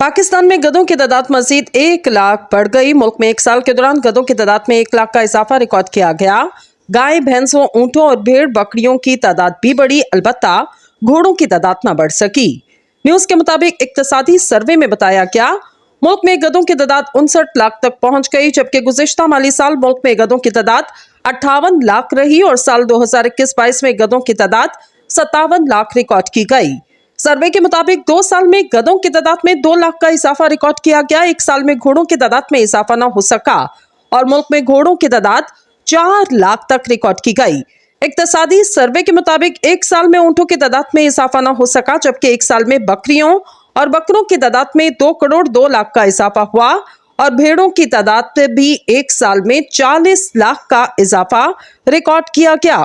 पाकिस्तान में गधों की तादाद मजीद 1 लाख बढ़ गई। मुल्क में एक साल के दौरान गधों की तादाद में 1 लाख का इजाफा रिकॉर्ड किया गया। गाय, भैंसों, ऊंटों और भेड़ बकरियों की तादाद भी बढ़ी, अलबत्ता घोड़ों की तादाद न बढ़ सकी। न्यूज के मुताबिक इक्तसादी सर्वे में बताया गया, मुल्क में गधों की तादाद 59 लाख तक पहुंच गई, जबकि गुज़िश्ता माली साल मुल्क में गधों की तादाद 58 लाख रही और साल 2021-22 में गधों की तादाद 57 लाख रिकॉर्ड की गई। सर्वे के मुताबिक 2 साल में गधों की तादाद में 2 लाख का इजाफा रिकॉर्ड किया गया। एक साल में घोड़ों की तादाद में इजाफा न हो सका और मुल्क में घोड़ों की तादाद 4 लाख तक रिकॉर्ड की गई। इक्तसादी सर्वे के मुताबिक एक साल में ऊंटों की तादाद में इजाफा न हो सका, जबकि एक साल में बकरियों और बकरों की तादाद में 2 करोड़ 2 लाख का इजाफा हुआ और भेड़ों की तादाद भी एक साल में 40 लाख का इजाफा रिकॉर्ड किया गया।